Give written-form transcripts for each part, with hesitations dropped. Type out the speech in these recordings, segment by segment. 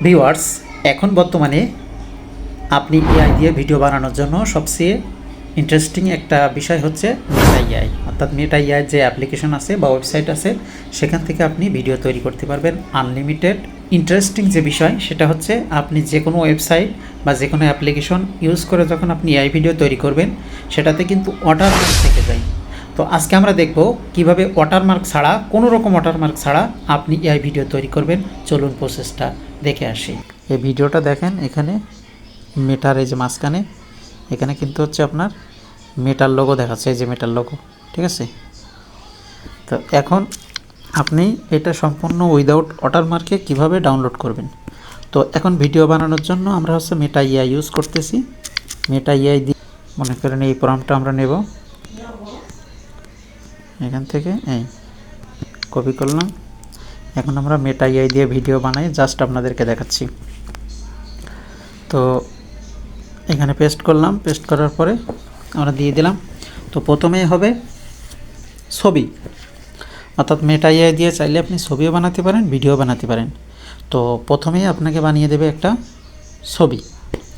Viewers, এখন বর্তমানে আপনি এআই দিয়ে ভিডিও বানানোর জন্য সবচেয়ে ইন্টারেস্টিং একটা বিষয় হচ্ছে মেটা এআই। অর্থাৎ মেটা এআই যে অ্যাপ্লিকেশন আছে বা ওয়েবসাইট আছে, সেখান থেকে আপনি ভিডিও তৈরি করতে পারবেন আনলিমিটেড। ইন্টারেস্টিং যে বিষয় সেটা হচ্ছে আপনি যে কোনো ওয়েবসাইট বা যে কোনো অ্যাপ্লিকেশন ইউজ করে যখন আপনি এআই ভিডিও তৈরি করবেন, সেটাতে কিন্তু ওয়াটারমার্ক থেকে যায়। তো আজকে আমরা দেখব কিভাবে ওয়াটারমার্ক ছাড়া, কোনো রকম ওয়াটারমার্ক ছাড়া আপনি এআই ভিডিও তৈরি করবেন। চলুন প্রসেসটা দেখে আসি। এই ভিডিওটা দেখেন, এখানে মেটার এই যে মাঝখানে এখানে কিন্তু হচ্ছে আপনার মেটার লোগো দেখাচ্ছে, এই যে মেটার লোগো, ঠিক আছে। তো এখন আপনি এটা সম্পূর্ণ উইদাউট ওয়াটারমার্কে কিভাবে ডাউনলোড করবেন। তো এখন ভিডিও বানানোর জন্য আমরা হচ্ছে মেটা এআই ইউজ করতেছি। মেটা এআই দিয়ে মনে করেন এই প্রম্পটটা আমরা নেব, এখান থেকে এই কপি করলাম। এখন আমরা মেটা এআই দিয়ে ভিডিও বানাই, জাস্ট আপনাদেরকে দেখাচ্ছি। তো এখানে পেস্ট করলাম, পেস্ট করার পরে আমরা দিয়ে দিলাম। তো প্রথমেই হবে ছবি, অর্থাৎ মেটা এআই দিয়ে চাইলে আপনি ছবিও বানাতে পারেন, ভিডিও বানাতে পারেন। তো প্রথমেই আপনাকে বানিয়ে দেবে একটা ছবি।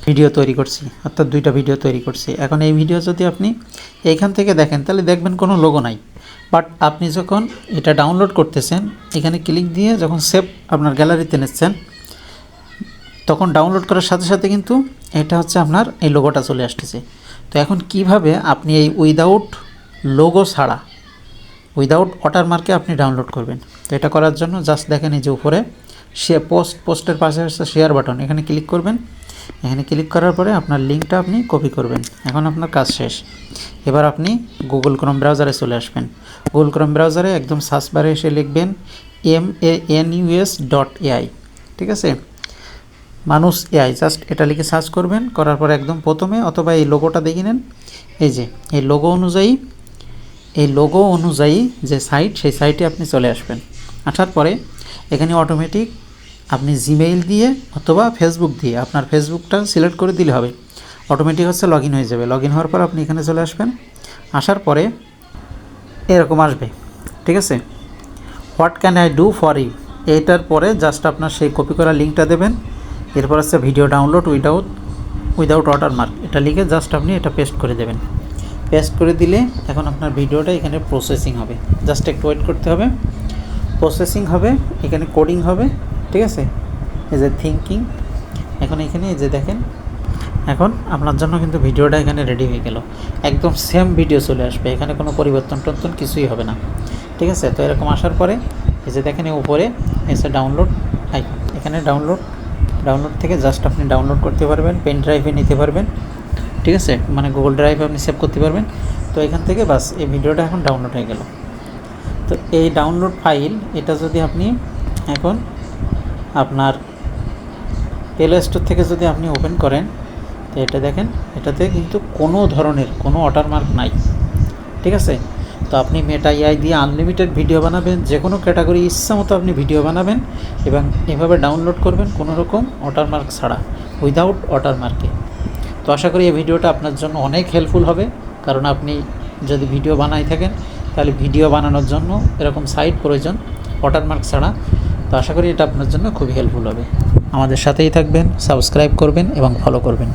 ভিডিও তৈরি করছি, অর্থাৎ দুইটা ভিডিও তৈরি করছি। এখন এই ভিডিও যদি আপনি এইখান থেকে দেখেন, তাহলে দেখবেন কোনো লোগো নাই। বাট আপনি যখন এটা ডাউনলোড করতেছেন, এখানে ক্লিক দিয়ে যখন সেভ আপনার গ্যালারিতে নিচ্ছেন, তখন ডাউনলোড করার সাথে সাথে কিন্তু এটা হচ্ছে আপনার এই লোগোটা চলে আসতেছে। তো এখন কিভাবে আপনি এই উইদাউট লোগো ছাড়া, উইদাউট ওয়াটারমার্কে আপনি ডাউনলোড করবেন। তো এটা করার জন্য জাস্ট দেখেন এই যে উপরে পোস্টের পাশে হচ্ছে শেয়ার বাটন, এখানে ক্লিক করবেন। এখানে ক্লিক করার পরে আপনার লিঙ্কটা আপনি কপি করবেন। এখন আপনার কাজ শেষ। এবার আপনি গুগল ক্রোম ব্রাউজারে চলে আসবেন। গুগল ক্রোম ব্রাউজারে একদম সার্চ বারে এসে লিখবেন manus.ai, ঠিক আছে, মানুষ এআই, জাস্ট এটা লিখে সার্চ করবেন। করার পর একদম প্রথমে অথবা এই লোগোটা দেখে নেন, এই যে এই লোগো অনুযায়ী যে সাইট, সেই সাইটে আপনি চলে আসবেন। আসার পরে এখানে অটোমেটিক আপনি জিমেইল দিয়ে অথবা ফেসবুক দিয়ে, আপনার ফেসবুকটা সিলেক্ট করে দিলে হবে, অটোমেটিক হচ্ছে লগ ইন হয়ে যাবে। লগ ইন হওয়ার পর আপনি এখানে চলে আসবেন। আসার পরে এরকম আসবে, ঠিক আছে, what can I do for you. এইটার পরে জাস্ট আপনার সেই কপি করা লিঙ্কটা দেবেন। এরপর হচ্ছে ভিডিও ডাউনলোড উইদাউট ওয়াটারমার্ক, এটা লিখে জাস্ট আপনি এটা পেস্ট করে দেবেন। পেস্ট করে দিলে এখন আপনার ভিডিওটা এখানে প্রসেসিং হবে, জাস্ট একটু ওয়েট করতে হবে। প্রসেসিং হবে, এখানে কোডিং হবে, ঠিক আছে। এই যে থিঙ্কিং, এখন এখানে এই যে দেখেন, এখন আপনার জন্য কিন্তু ভিডিওটা এখানে রেডি হয়ে গেল। একদম সেম ভিডিও চলে আসবে, এখানে কোনো পরিবর্তন টন্তন কিছুই হবে না, ঠিক আছে। তো এরকম আসার পরে এই যে দেখেন উপরে এসে ডাউনলোড আইকন, এখানে ডাউনলোড থেকে জাস্ট আপনি ডাউনলোড করতে পারবেন, পেন ড্রাইভে নিতে পারবেন, ঠিক আছে, মানে গুগল ড্রাইভে আপনি সেভ করতে পারবেন। তো এখান থেকে বাস এই ভিডিওটা এখন ডাউনলোড হয়ে গেল। তো এই ডাউনলোড ফাইল, এটা যদি আপনি এখন আপনার প্লে স্টোর থেকে যদি আপনি ওপেন করেন, তো এটা দেখেন, এটাতে কিন্তু কোনো ধরনের কোনো ওয়াটারমার্ক নাই, ঠিক আছে। তো আপনি মেটা এআই দিয়ে আনলিমিটেড ভিডিও বানাবেন, যে কোনো ক্যাটাগরি ইচ্ছা মতো আপনি ভিডিও বানাবেন এবং এভাবে ডাউনলোড করবেন কোনো রকম ওয়াটারমার্ক ছাড়া, উইদাউট ওয়াটারমার্কে। তো আশা করি এই ভিডিওটা আপনার জন্য অনেক হেল্পফুল হবে, কারণ আপনি যদি ভিডিও বানাই থাকেন, তাহলে ভিডিও বানানোর জন্য এরকম সাইট প্রয়োজন ওয়াটারমার্ক ছাড়া। তো আশা করি এটা আপনার জন্য খুবই হেল্পফুল হবে। আমাদের সাথেই থাকবেন, সাবস্ক্রাইব করবেন এবং ফলো করবেন।